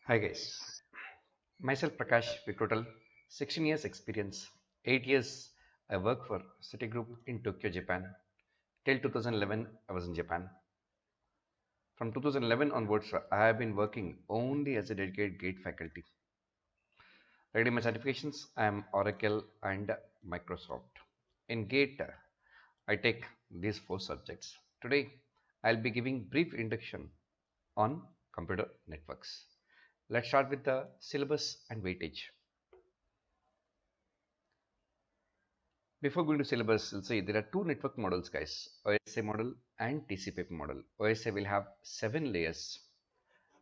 Hi guys, myself Prakash with total 16 years experience. 8 years I worked for Citigroup in Tokyo, Japan. Till 2011 I was in Japan. From 2011 onwards I have been working only as a dedicated GATE faculty. Regarding my certifications, I am Oracle and Microsoft. In GATE I take these four subjects. Today I'll be giving brief introduction on computer networks. Let's start with the syllabus and weightage. Before going to syllabus, we'll see there are two network models, guys. OSI model and TCP model. OSI will have 7 layers,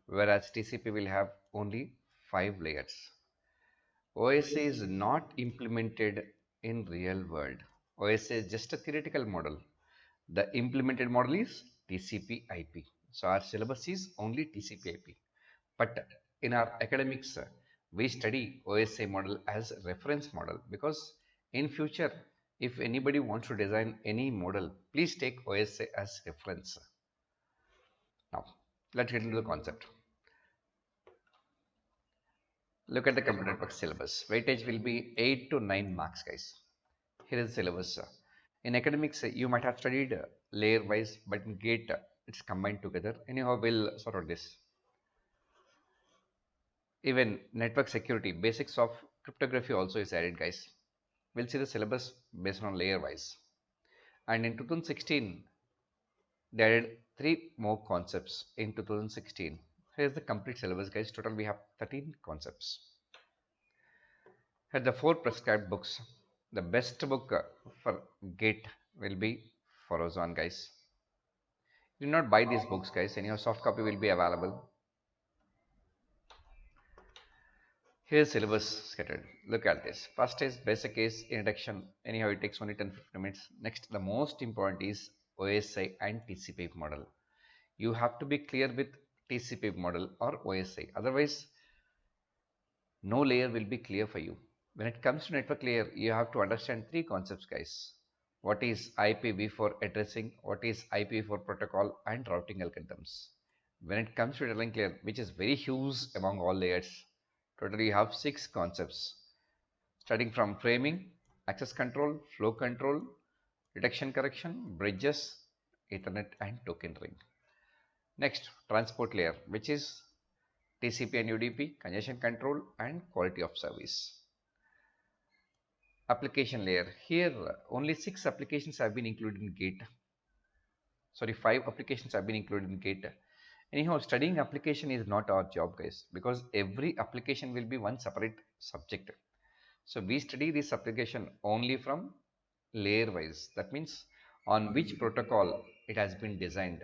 whereas TCP will have only 5 layers. OSI is not implemented in real world. OSI is just a theoretical model. The implemented model is TCP IP. So our syllabus is only TCP IP. But in our academics, we study OSI model as reference model because in future, if anybody wants to design any model, please take OSI as reference. Now, let's get into the concept. Look at the computer network syllabus. Weightage will be 8 to 9 marks, guys. Here is the syllabus. In academics, you might have studied layer wise, but in GATE, it's combined together. Anyhow, we'll sort out this. Even network security, basics of cryptography also is added, guys. We'll see the syllabus based on layer wise. And in 2016, they added 3 more concepts in 2016. Here's the complete syllabus, guys. Total we have 13 concepts. Here are the 4 prescribed books. The best book for GATE will be Forozon, guys. Do not buy these books, guys. Anyhow, soft copy will be available. Here's syllabus scattered. Look at this. First is basic is introduction. Anyhow, it takes only 10-15 minutes. Next, the most important is OSI and TCP model. You have to be clear with TCP model or OSI. Otherwise, no layer will be clear for you. When it comes to network layer, you have to understand 3 concepts, guys. What is IPv4 addressing, what is IPv4 protocol, and routing algorithms. When it comes to network layer, which is very huge among all layers, totally you have 6 concepts. Starting from framing, access control, flow control, detection correction, bridges, Ethernet, and token ring. Next, transport layer, which is TCP and UDP, congestion control, and quality of service. Application layer. Here, only 6 applications have been included in GATE. Sorry, 5 applications have been included in GATE. Anyhow, studying application is not our job, guys, because every application will be one separate subject. So we study this application only from layer wise. That means on which protocol it has been designed.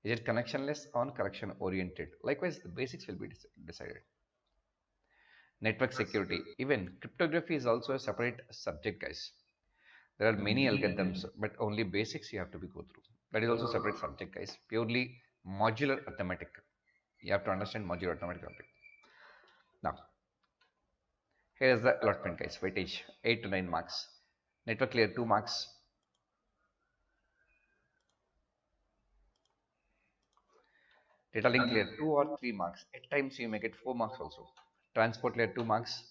Is it connectionless or connection oriented? Likewise, the basics will be decided. Network security. Even cryptography is also a separate subject, guys. There are many algorithms, but only basics you have to be go through. That is also separate subject, guys. Purely modular arithmetic. You have to understand modular arithmetic. Now, here is the allotment, guys. Weightage 8 to 9 marks. Network layer 2 marks. Data link layer 2 or 3 marks. At times you may get 4 marks also. Transport layer 2 marks.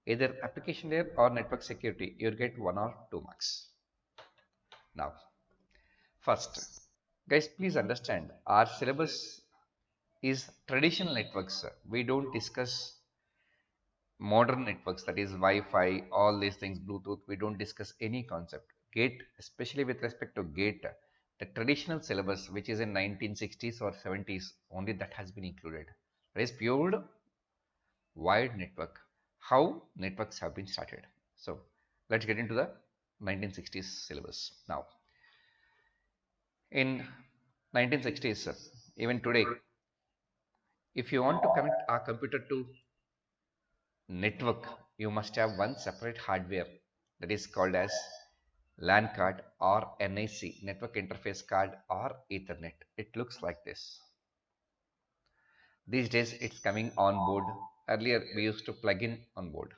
Either application layer or network security, you'll get 1 or 2 marks. Now, first, guys, please understand our syllabus is traditional networks. We don't discuss modern networks, that is Wi-Fi, all these things, Bluetooth. We don't discuss any concept. GATE, especially with respect to GATE, the traditional syllabus, which is in 1960s or 70s, only that has been included. That is pure wired network. How networks have been started. So let's get into the 1960s syllabus now. In 1960s, even today, if you want to connect a computer to network, you must have one separate hardware that is called as LAN card or NIC, network interface card, or Ethernet. It looks like this. These days it's coming on board. Earlier we used to plug in on board.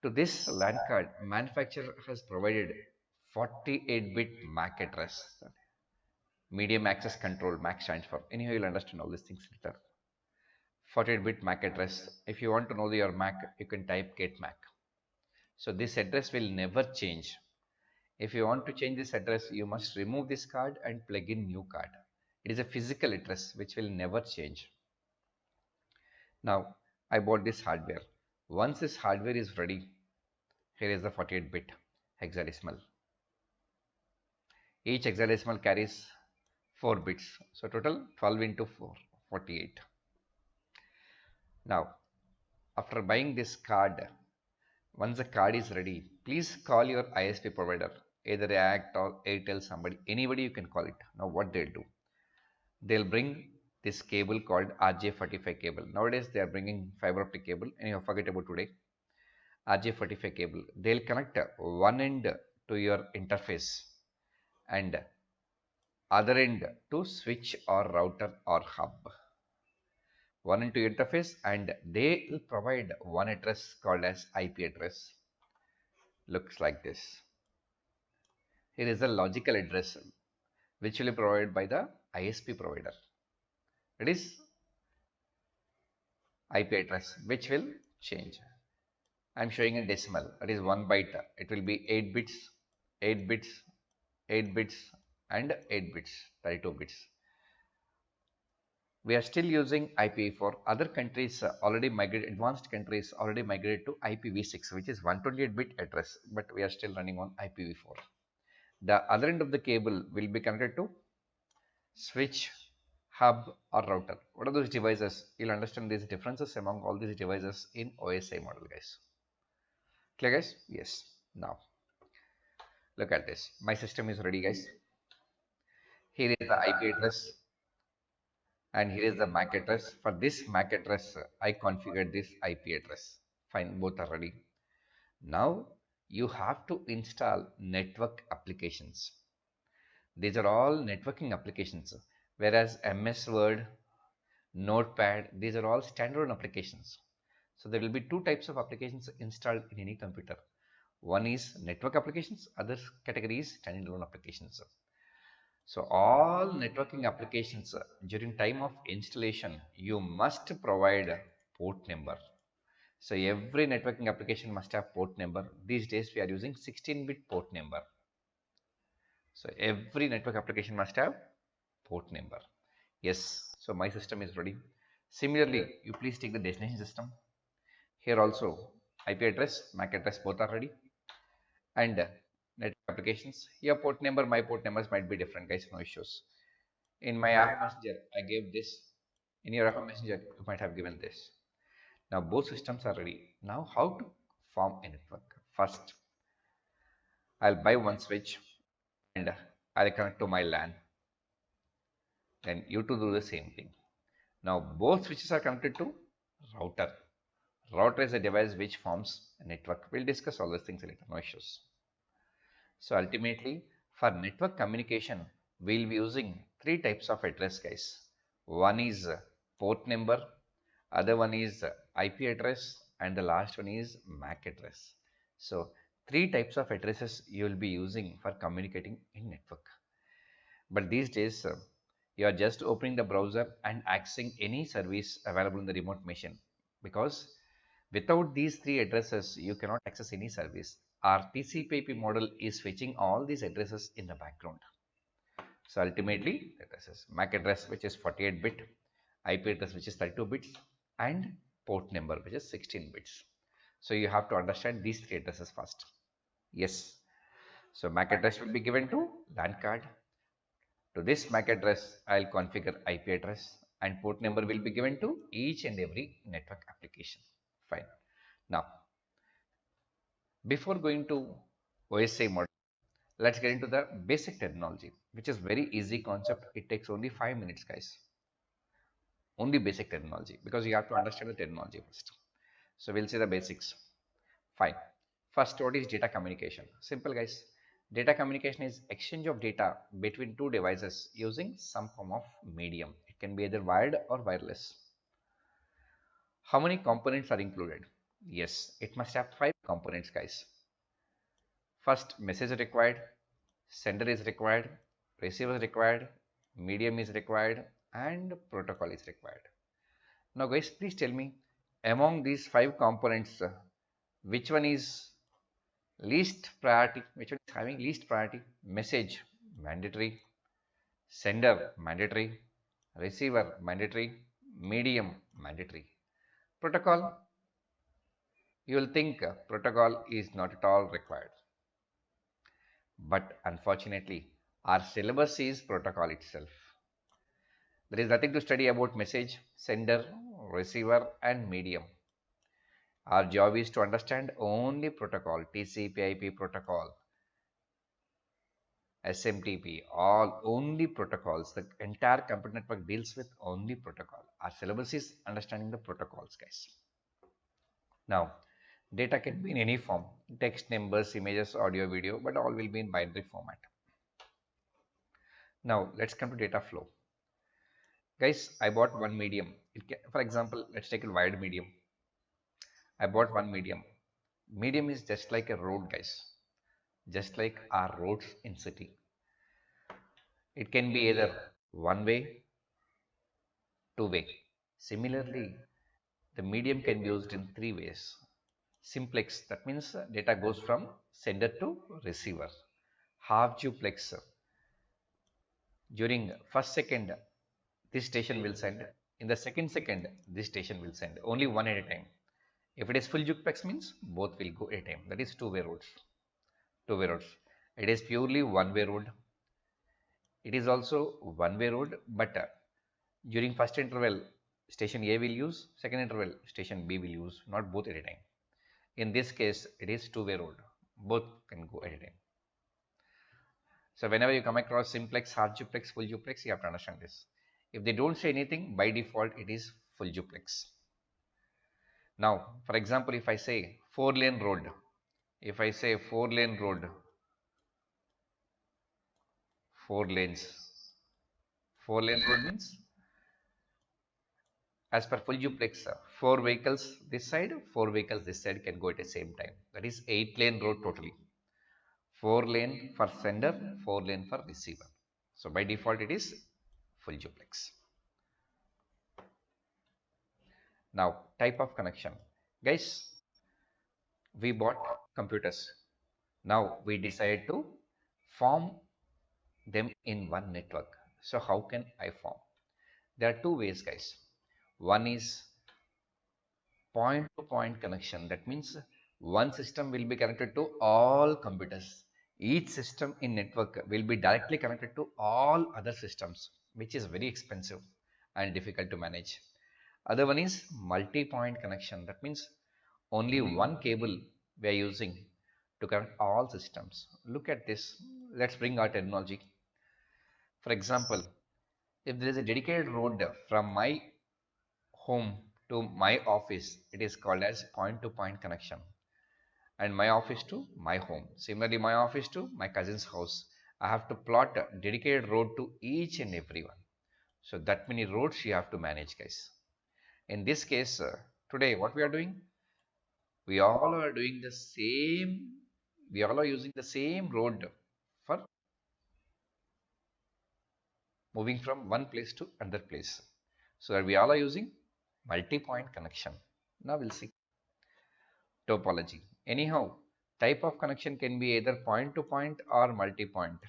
To this LAN card, manufacturer has provided 48-bit MAC address. Medium access control, MAC stands for. Anyhow, you'll understand all these things later. 48-bit MAC address. If you want to know your MAC, you can type get MAC. So this address will never change. If you want to change this address, you must remove this card and plug in new card. It is a physical address which will never change. Now, I bought this hardware. Once this hardware is ready, here is the 48-bit hexadecimal. Each hexadecimal carries 4 bits. So total 12 into 4, 48. Now, after buying this card, once the card is ready, please call your ISP provider, either Act or Airtel, somebody, anybody you can call it. Now what they'll do, they'll bring this cable called RJ45 cable. Nowadays they are bringing fiber optic cable, and you forget about today. RJ45 cable. They'll connect one end to your interface and other end to switch or router or hub. One end to interface, and they will provide one address called as IP address. Looks like this. Here is the logical address which will be provided by the ISP provider. It is IP address which will change. I am showing a decimal, that is 1 byte. It will be 8 bits, 8 bits, 8 bits and 8 bits, 32 bits. We are still using IPv4. Other countries already migrated, advanced countries already migrated to IPv6, which is 128-bit address, but we are still running on IPv4. The other end of the cable will be connected to switch, hub or router. What are those devices? You'll understand these differences among all these devices in OSI model, guys. Clear, guys? Yes. Now, look at this. My system is ready, guys. Here is the IP address and here is the MAC address. For this MAC address, I configured this IP address. Fine, both are ready. Now, you have to install network applications. These are all networking applications, whereas MS Word, Notepad, these are all standalone applications. So there will be two types of applications installed in any computer. One is network applications, other category is standalone applications. So all networking applications during time of installation, you must provide port number. So every networking application must have port number. These days we are using 16-bit port number. So every network application must have port number. Yes, so my system is ready. Similarly, you please take the destination system. Here also IP address, MAC address both are ready. And network applications. Your port number, my port numbers might be different, guys, no issues. In my Yahoo Messenger, I gave this. In your Yahoo Messenger, you might have given this. Now both systems are ready. Now how to form a network? First, I'll buy one switch and I'll connect to my LAN. Then you to do the same thing. Now both switches are connected to router. Router is a device which forms a network. We'll discuss all these things later, no issues. So ultimately, for network communication, we'll be using three types of address, guys. One is port number, other one is IP address, and the last one is MAC address. So three types of addresses you will be using for communicating in network. But these days, you are just opening the browser and accessing any service available in the remote machine, because without these three addresses, you cannot access any service. Our TCP/IP model is fetching all these addresses in the background. So ultimately, addresses, MAC address which is 48-bit, IP address which is 32 bits, and port number which is 16 bits. So you have to understand these three addresses first. Yes. So MAC address will be given to LAN card. To this MAC address, I'll configure IP address, and port number will be given to each and every network application. Fine. Now, before going to OSI model, let's get into the basic terminology, which is very easy concept. It takes only 5 minutes, guys. Only basic terminology, because you have to understand the terminology first. So we'll see the basics. Fine. First, what is data communication? Simple, guys. Data communication is exchange of data between two devices using some form of medium. It can be either wired or wireless. How many components are included? Yes, it must have 5 components, guys. First, message is required, sender is required, receiver is required, medium is required, and protocol is required. Now guys, please tell me, among these five components, which one is least priority? Which one is having least priority? Message, mandatory. Sender, mandatory. Receiver, mandatory. Medium, mandatory. Protocol, you will think protocol is not at all required. But unfortunately, our syllabus is protocol itself. There is nothing to study about message, sender, receiver, and medium. Our job is to understand only protocol, TCP/IP protocol, SMTP, all only protocols. The entire computer network deals with only protocol. Our syllabus is understanding the protocols, guys. Now, data can be in any form, text, numbers, images, audio, video, but all will be in binary format. Now, let's come to data flow. Guys, I bought one medium. For example, let's take a wired medium. I bought one medium. Medium is just like a road, guys. Just like our roads in city. It can be either one way, two way. Similarly, the medium can be used in three ways. Simplex, that means data goes from sender to receiver. Half duplex, during first second, this station will send. In the second, this station will send. Only one at a time. If it is full duplex means both will go at a time. That is two-way roads. Two-way roads. It is purely one-way road. It is also one-way road, but during first interval, station A will use, second interval, station B will use, not both at a time. In this case, it is two-way road. Both can go at a time. So whenever you come across simplex, half duplex, full duplex, you have to understand this. If they don't say anything, by default, it is full duplex. Now, for example, if I say 4-lane road, if I say 4-lane road, 4 lanes, 4-lane road means as per full duplex, 4 vehicles this side, 4 vehicles this side can go at the same time. That is 8-lane road totally. 4 lane for sender, 4 lane for receiver. So by default it is full duplex. Now type of connection. Guys, we bought computers. Now we decided to form them in one network. So how can I form? There are two ways, guys. One is point to point connection. That means one system will be connected to all computers. Each system in network will be directly connected to all other systems, which is very expensive and difficult to manage. Other one is multi-point connection. That means only one cable we are using to connect all systems. Look at this. Let's bring our terminology. For example, if there is a dedicated road from my home to my office, it is called as point to point connection. And my office to my home. Similarly, my office to my cousin's house. I have to plot a dedicated road to each and every one. So that many roads you have to manage, guys. In this case, today what we are doing? We all are doing the same. We all are using the same road for moving from one place to another place. So that we all are using multi-point connection. Now we'll see topology. Anyhow, type of connection can be either point to point or multi-point.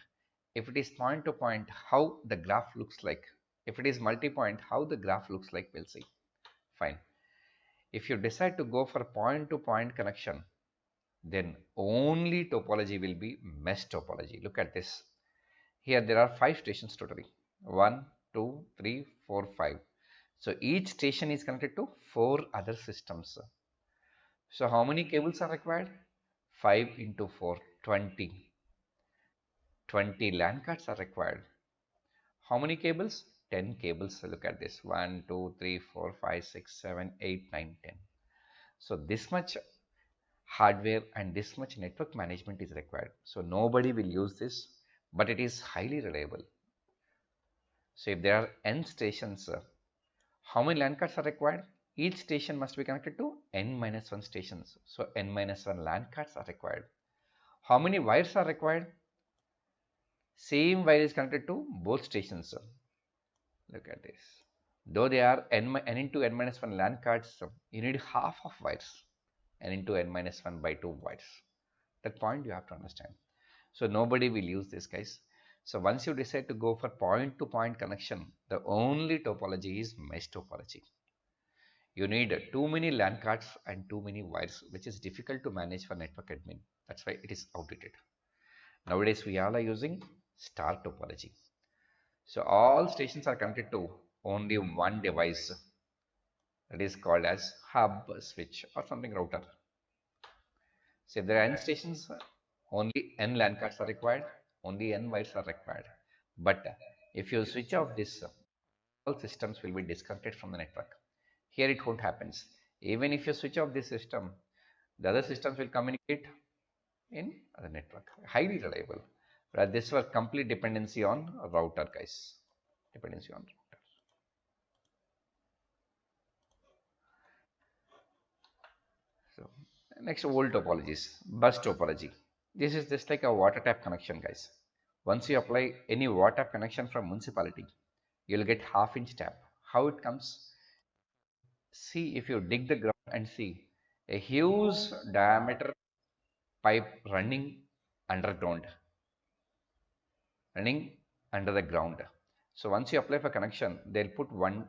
If it is point to point, how the graph looks like. If it is multi-point, how the graph looks like, we'll see. Fine. If you decide to go for point to point connection, then only topology will be mesh topology. Look at this. Here there are 5 stations totally. 1, 2, 3, 4, 5. So each station is connected to 4 other systems. So how many cables are required? 5 into 4, 20. 20 LAN cards are required. How many cables? 10 cables. So look at this. 1, 2, 3, 4, 5, 6, 7, 8, 9, 10. So this much hardware and this much network management is required. So nobody will use this, but it is highly reliable. So if there are n stations, how many LAN cards are required? Each station must be connected to n-1 stations. So n-1 LAN cards are required. How many wires are required? Same wire is connected to both stations. Look at this. Though they are n into n minus 1 LAN cards, you need half of wires, n into n minus 1 by 2 wires. That point you have to understand. So nobody will use this, guys. So once you decide to go for point to point connection, the only topology is mesh topology. You need too many LAN cards and too many wires, which is difficult to manage for network admin. That's why it is outdated. Nowadays, we all are using star topology. So all stations are connected to only one device that is called as hub switch or something router. So if there are n stations, only n LAN cards are required, only n wires are required. But if you switch off this, all systems will be disconnected from the network. Here it won't happen. Even if you switch off this system, the other systems will communicate in the network. Highly reliable. But this was complete dependency on router, guys. Dependency on router. So next, old topologies, bus topology. This is just like a water tap connection, guys. Once you apply any water tap connection from municipality, you'll get half-inch tap. How it comes? See, if you dig the ground and see a huge diameter pipe underground, running under the ground. So once you apply for connection, they'll put one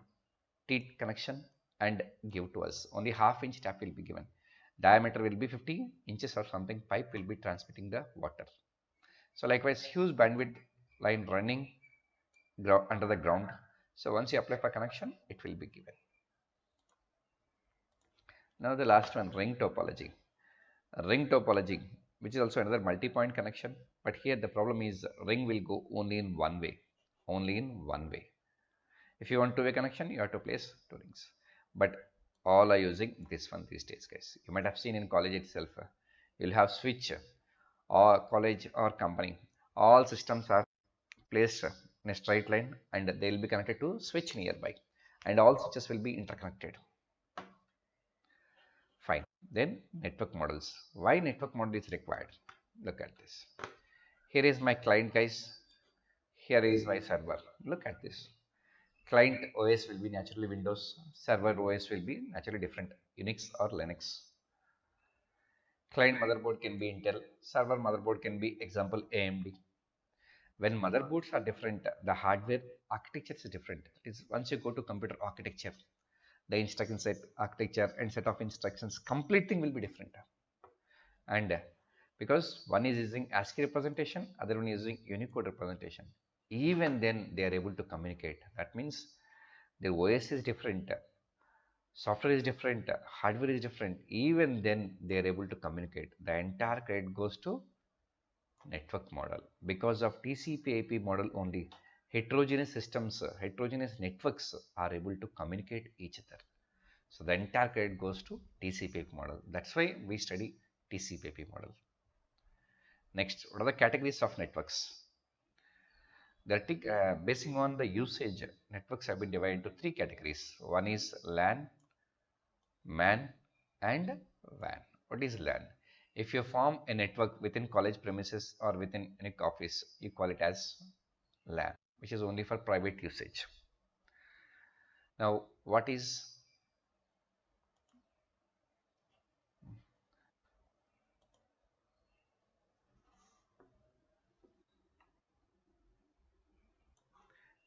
teeth connection and give to us. Only half-inch tap will be given. Diameter will be 50 inches or something. Pipe will be transmitting the water. So likewise, huge bandwidth line running under the ground. So once you apply for connection, it will be given. Now the last one, ring topology. Ring topology, which is also another multi-point connection, but here the problem is ring will go only in one way, only in one way. If you want two-way connection, you have to place two rings, but all are using this one these days, guys. You might have seen in college itself, you'll have switch or college or company, all systems are placed in a straight line and they will be connected to switch nearby, and all switches will be interconnected. Fine. Then network models. Why network model is required? Look at this. Here is my client, guys. Here is my server. Look at this. Client OS will be naturally Windows. Server OS will be naturally different, Unix or Linux. Client motherboard can be Intel. Server motherboard can be, example, AMD. When motherboards are different, the hardware architecture is different. It's once you go to computer architecture, the instruction set, architecture, and set of instructions, complete thing will be different. And because one is using ASCII representation, other one is using Unicode representation, even then they are able to communicate. That means the OS is different, software is different, hardware is different, even then they are able to communicate. The entire credit goes to network model. Because of TCP/IP model only, heterogeneous systems, heterogeneous networks are able to communicate each other. So the entire credit goes to TCP/IP model. That's why we study TCP/IP model. Next, what are the categories of networks? Basing on the usage, networks have been divided into three categories. One is LAN, MAN, and WAN. What is LAN? If you form a network within college premises or within any office, you call it as LAN, which is only for private usage. Now, what is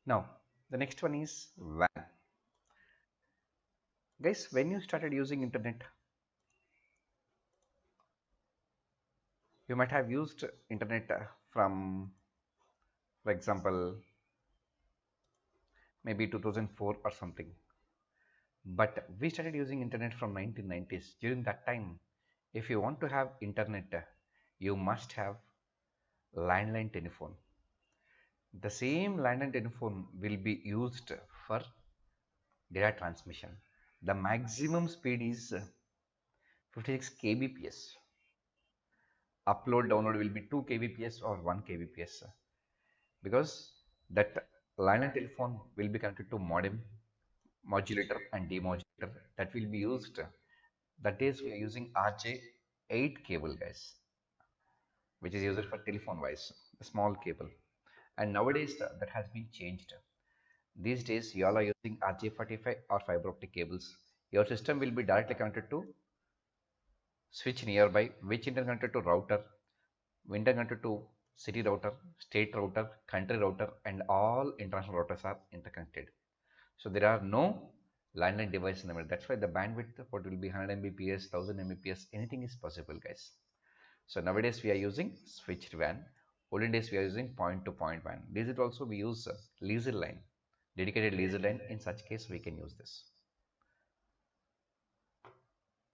now the next one is WAN. Guys, when you started using internet, you might have used internet from, for example, maybe 2004 or something. But we started using internet from 1990s. During that time, if you want to have internet, you must have landline telephone. The same landline telephone will be used for data transmission. The maximum speed is 56 kbps. Upload download will be 2 kbps or 1 kbps, because that landline telephone will be connected to modem, modulator and demodulator that will be used. That days we are using RJ8 cable, guys, which is used for telephone wise, a small cable. And nowadays that has been changed. These days, you all are using RJ45 or fiber optic cables. Your system will be directly connected to switch nearby, which interconnected to router, interconnected to city router, state router, country router, and all international routers are interconnected. So there are no landline device in the middle. That's why the bandwidth what will be 100 Mbps, 1000 Mbps, anything is possible, guys. So nowadays we are using switched WAN. Olden days we are using point-to-point WAN. These would also we use laser line, dedicated laser line. In such case, we can use this.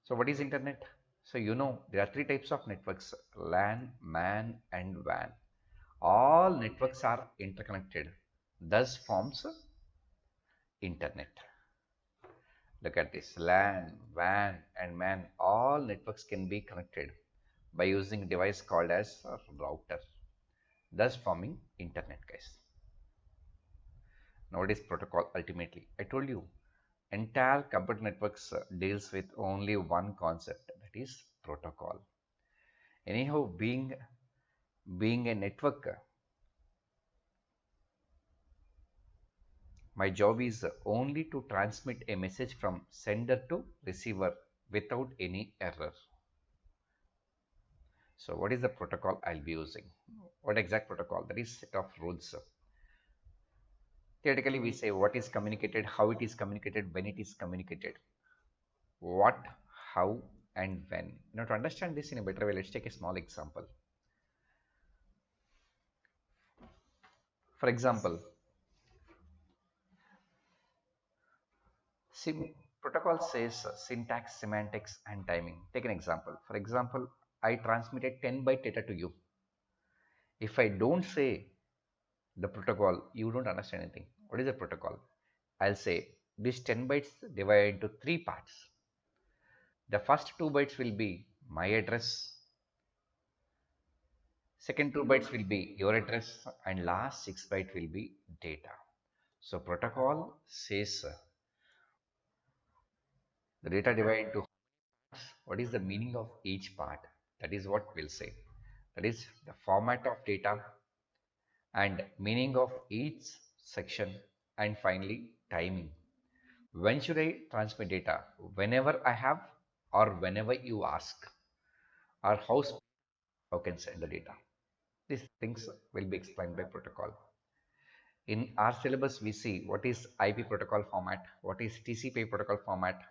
So what is internet? So you know there are three types of networks: LAN, MAN, and WAN. All networks are interconnected. Thus forms internet. Look at this: LAN, WAN, and MAN. All networks can be connected by using a device called as a router, thus forming internet, guys. Now what is protocol ultimately? I told you entire computer networks deals with only one concept, that is protocol. Anyhow, being a network, my job is only to transmit a message from sender to receiver without any error. So what is the protocol I'll be using? What exact protocol? That is set of rules. Theoretically, we say what is communicated, how it is communicated, when it is communicated, what, how, and when. Now, to understand this in a better way, let's take a small example. For example, protocol says syntax, semantics, and timing. Take an example. For example, I transmitted 10 byte data to you. If I don't say the protocol, you don't understand anything. What is the protocol? I'll say this 10 bytes divided into three parts. The first 2 bytes will be my address, second 2 bytes will be your address, and last 6 byte will be data. So protocol says the data divided into what is the meaning of each part. That is what we'll say. That is the format of data and meaning of each section, and finally timing. When should I transmit data? Whenever I have, or whenever you ask, or how can send the data. These things will be explained by protocol. In our syllabus, we see what is IP protocol format, what is TCP protocol format,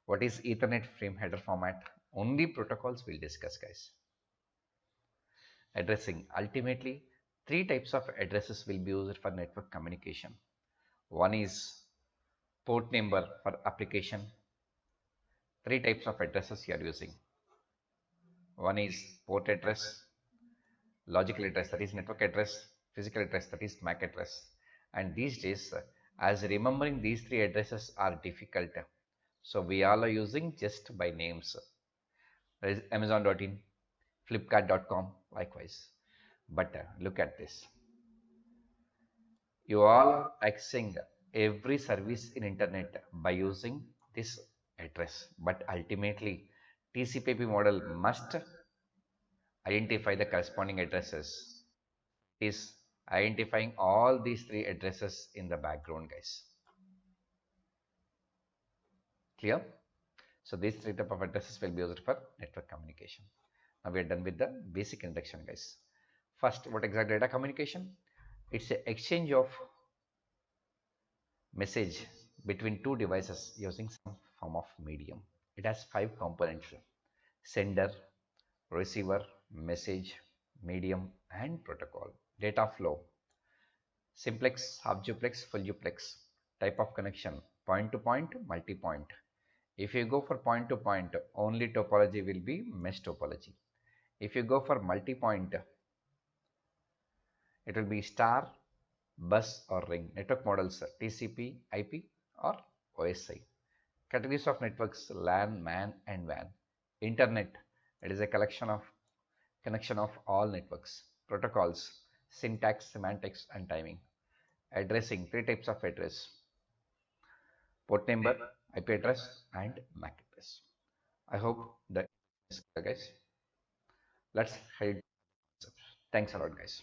what is Ethernet frame header format. Only protocols we'll discuss, guys. Addressing. Ultimately, three types of addresses will be used for network communication. One is port number for application. Three types of addresses you are using. One is port address, logical address, that is network address, physical address, that is MAC address. And these days, as remembering these three addresses are difficult, so we all are using just by names. There is Amazon.in, Flipkart.com, likewise. But look at this. You all are accessing every service in internet by using this address. But ultimately, TCP/IP model must identify the corresponding addresses. It is identifying all these three addresses in the background, guys. Clear? So these three type of addresses will be used for network communication. Now we are done with the basic introduction, guys. First, what exact data communication? It's an exchange of message between two devices using some form of medium. It has 5 components: sender, receiver, message, medium, and protocol. Data flow: simplex, half duplex, full duplex. Type of connection: point to point, multi point. If you go for point to point, only topology will be mesh topology. If you go for multi point, it will be star, bus, or ring. Network models: TCP, IP, or OSI. Categories of networks: LAN, MAN, and WAN. Internet: it is a connection of all networks. Protocols: syntax, semantics, and timing. Addressing: three types of address: port number, IP address, and MAC address. I hope that is clear, guys. Let's head. Thanks a lot, guys.